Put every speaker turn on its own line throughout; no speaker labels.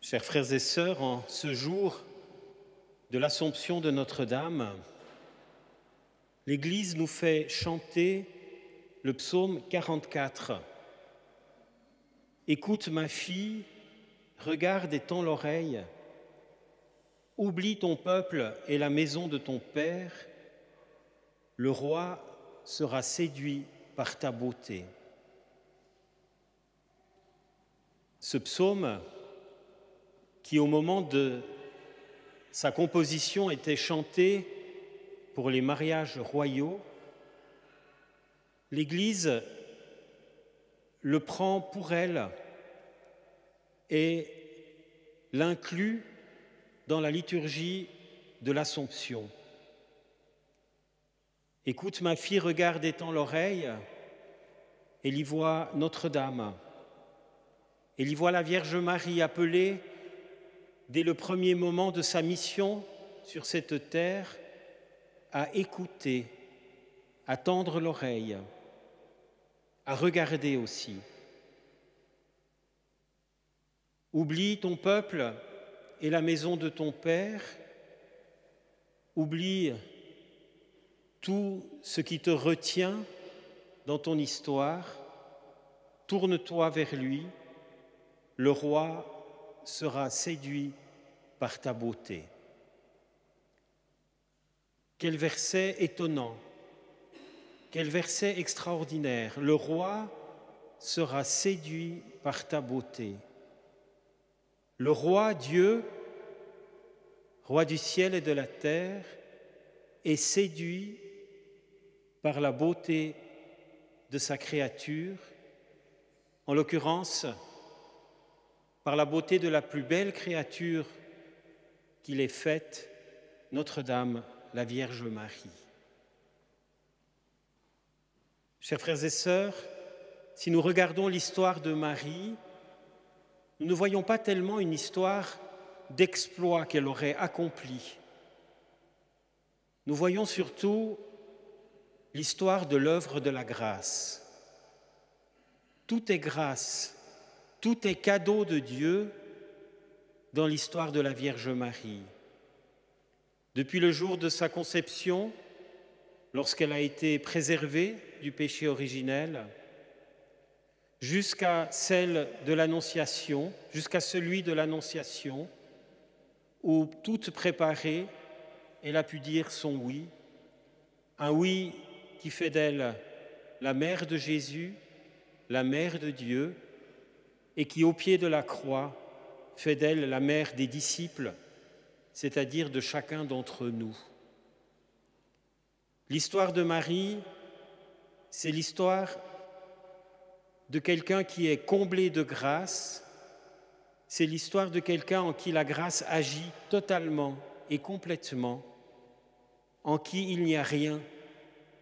Chers frères et sœurs, en ce jour de l'Assomption de Notre-Dame, l'Église nous fait chanter le psaume 44. Écoute ma fille, regarde et tends l'oreille, oublie ton peuple et la maison de ton Père, le roi sera séduit par ta beauté. Ce psaume, qui au moment de sa composition était chanté pour les mariages royaux, l'Église le prend pour elle et l'inclut dans la liturgie de l'Assomption. Écoute ma fille, regarde et tends l'oreille, elle y voit Notre-Dame, elle y voit la Vierge Marie appelée dès le premier moment de sa mission sur cette terre à écouter, à tendre l'oreille, à regarder aussi. Oublie ton peuple et la maison de ton Père, oublie tout ce qui te retient dans ton histoire, tourne-toi vers lui, le roi sera séduit par ta beauté. Quel verset étonnant, quel verset extraordinaire. Le roi sera séduit par ta beauté. Le roi Dieu, roi du ciel et de la terre, est séduit par la beauté de sa créature, en l'occurrence par la beauté de la plus belle créature qu'il ait faite, Notre-Dame, la Vierge Marie. Chers frères et sœurs, si nous regardons l'histoire de Marie, nous ne voyons pas tellement une histoire d'exploits qu'elle aurait accomplis. Nous voyons surtout l'histoire de l'œuvre de la grâce. Tout est grâce, tout est cadeau de Dieu dans l'histoire de la Vierge Marie. Depuis le jour de sa conception, lorsqu'elle a été préservée du péché originel, jusqu'à celle de l'Annonciation, jusqu'à celui de l'Annonciation, où toute préparée, elle a pu dire son oui, un oui qui fait d'elle la mère de Jésus, la mère de Dieu, et qui, au pied de la croix, fait d'elle la mère des disciples, c'est-à-dire de chacun d'entre nous. L'histoire de Marie, c'est l'histoire de quelqu'un qui est comblé de grâce, c'est l'histoire de quelqu'un en qui la grâce agit totalement et complètement, en qui il n'y a rien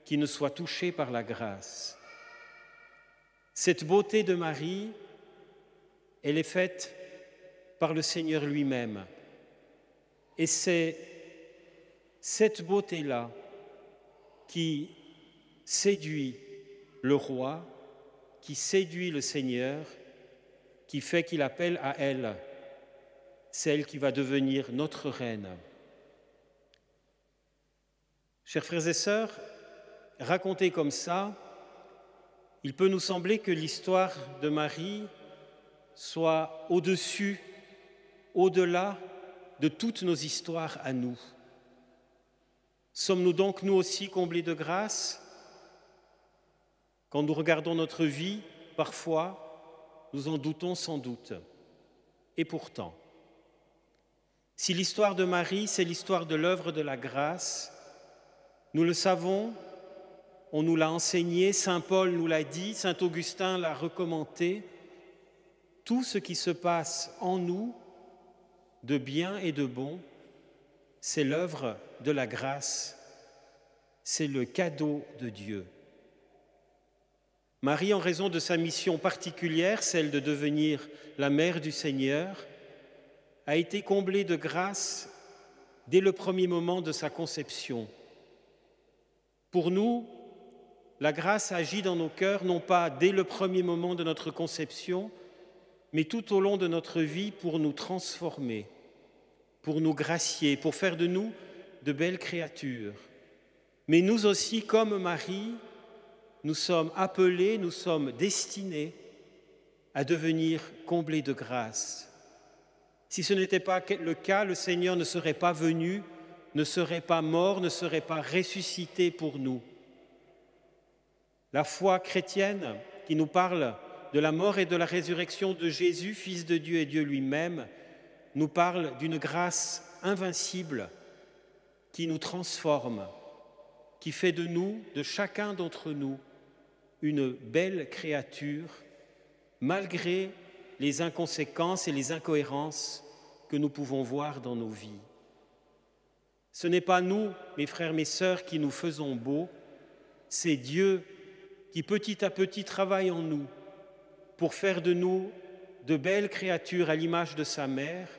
qui ne soit touché par la grâce. Cette beauté de Marie, elle est faite par le Seigneur lui-même. Et c'est cette beauté-là qui séduit le roi, qui séduit le Seigneur, qui fait qu'il appelle à elle, celle qui va devenir notre reine. Chers frères et sœurs, raconté comme ça, il peut nous sembler que l'histoire de Marie soit au-dessus, au-delà de toutes nos histoires à nous. Sommes-nous donc nous aussi comblés de grâce? Quand nous regardons notre vie, parfois, nous en doutons sans doute. Et pourtant, si l'histoire de Marie, c'est l'histoire de l'œuvre de la grâce, nous le savons, on nous l'a enseigné, Saint Paul nous l'a dit, Saint Augustin l'a recommandé, tout ce qui se passe en nous, de bien et de bon, c'est l'œuvre de la grâce, c'est le cadeau de Dieu. Marie, en raison de sa mission particulière, celle de devenir la mère du Seigneur, a été comblée de grâce dès le premier moment de sa conception. Pour nous, la grâce agit dans nos cœurs, non pas dès le premier moment de notre conception, mais tout au long de notre vie pour nous transformer, pour nous gracier, pour faire de nous de belles créatures. Mais nous aussi, comme Marie, nous sommes appelés, nous sommes destinés à devenir comblés de grâce. Si ce n'était pas le cas, le Seigneur ne serait pas venu, ne serait pas mort, ne serait pas ressuscité pour nous. La foi chrétienne qui nous parle de la mort et de la résurrection de Jésus, Fils de Dieu et Dieu lui-même, nous parle d'une grâce invincible qui nous transforme, qui fait de nous, de chacun d'entre nous, une belle créature, malgré les inconséquences et les incohérences que nous pouvons voir dans nos vies. Ce n'est pas nous, mes frères, mes sœurs, qui nous faisons beaux, c'est Dieu qui petit à petit travaille en nous pour faire de nous de belles créatures à l'image de sa mère,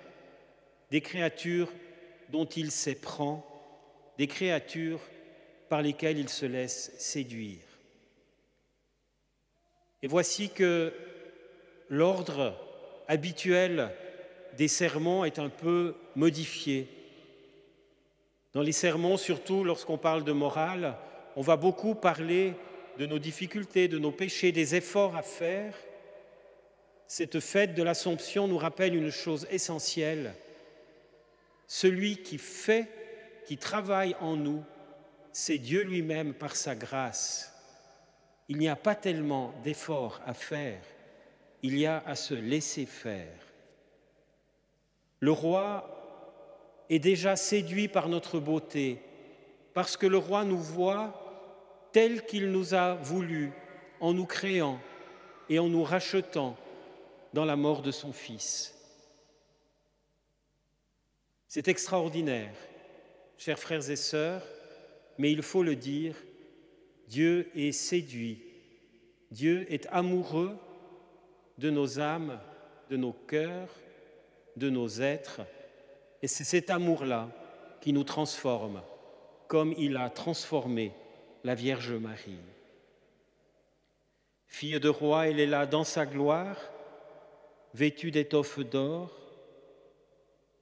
des créatures dont il s'éprend, des créatures par lesquelles il se laisse séduire. Et voici que l'ordre habituel des sermons est un peu modifié. Dans les sermons, surtout lorsqu'on parle de morale, on va beaucoup parler de nos difficultés, de nos péchés, des efforts à faire. Cette fête de l'Assomption nous rappelle une chose essentielle. Celui qui fait, qui travaille en nous, c'est Dieu lui-même par sa grâce. Il n'y a pas tellement d'efforts à faire, il y a à se laisser faire. Le roi est déjà séduit par notre beauté, parce que le roi nous voit tel qu'il nous a voulu, en nous créant et en nous rachetant dans la mort de son Fils. C'est extraordinaire, chers frères et sœurs, mais il faut le dire, Dieu est séduit, Dieu est amoureux de nos âmes, de nos cœurs, de nos êtres, et c'est cet amour-là qui nous transforme, comme il a transformé la Vierge Marie. Fille de roi, elle est là dans sa gloire, vêtue d'étoffe d'or.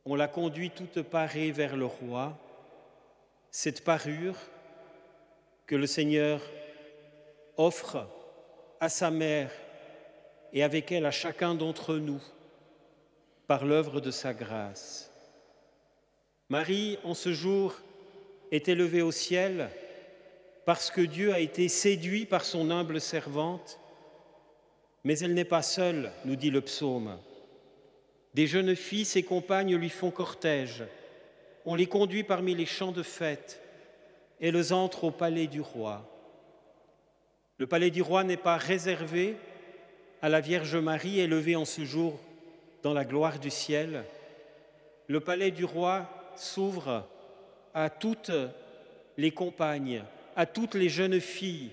On la conduit toute parée vers le roi. Cette parure que le Seigneur offre à sa mère et avec elle à chacun d'entre nous par l'œuvre de sa grâce. Marie, en ce jour, est élevée au ciel parce que Dieu a été séduit par son humble servante, mais elle n'est pas seule, nous dit le psaume. Des jeunes filles, ses compagnes, lui font cortège. On les conduit parmi les champs de fête. Elles entrent au palais du roi. Le palais du roi n'est pas réservé à la Vierge Marie élevée en ce jour dans la gloire du ciel. Le palais du roi s'ouvre à toutes les compagnes, à toutes les jeunes filles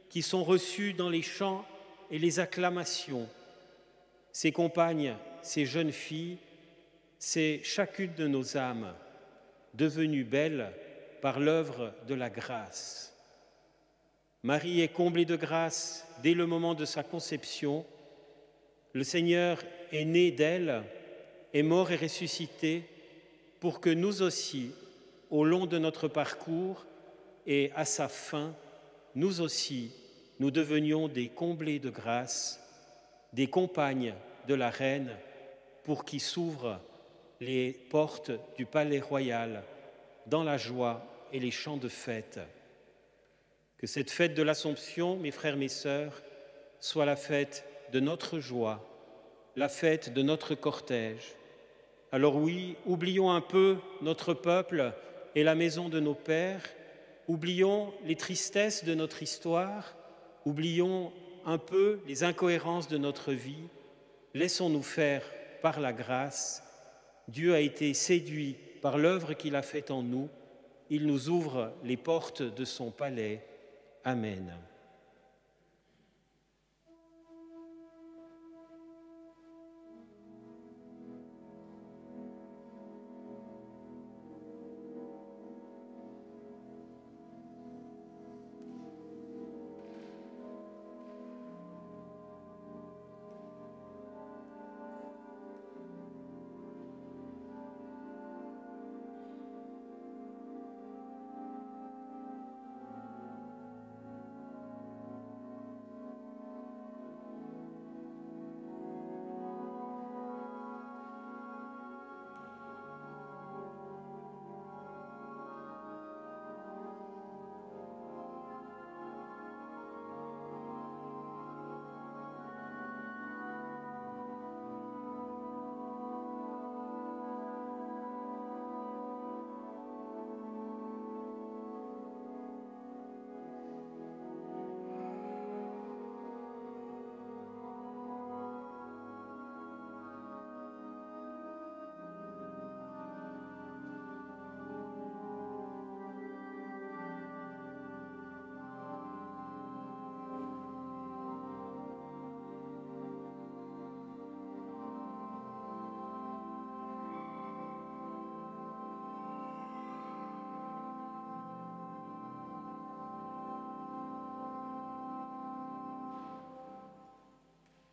qui sont reçues dans les chants et les acclamations. Ces compagnes, ces jeunes filles, c'est chacune de nos âmes devenues belles par l'œuvre de la grâce. Marie est comblée de grâce dès le moment de sa conception. Le Seigneur est né d'elle, est mort et ressuscité pour que nous aussi, au long de notre parcours et à sa fin, nous aussi, nous devenions des comblés de grâce, des compagnes de la Reine pour qui s'ouvrent les portes du palais royal dans la joie et les chants de fête. Que cette fête de l'Assomption, mes frères, mes sœurs, soit la fête de notre joie, la fête de notre cortège. Alors oui, oublions un peu notre peuple et la maison de nos pères, oublions les tristesses de notre histoire, oublions un peu les incohérences de notre vie, laissons-nous faire par la grâce. Dieu a été séduit par l'œuvre qu'il a faite en nous, il nous ouvre les portes de son palais. Amen.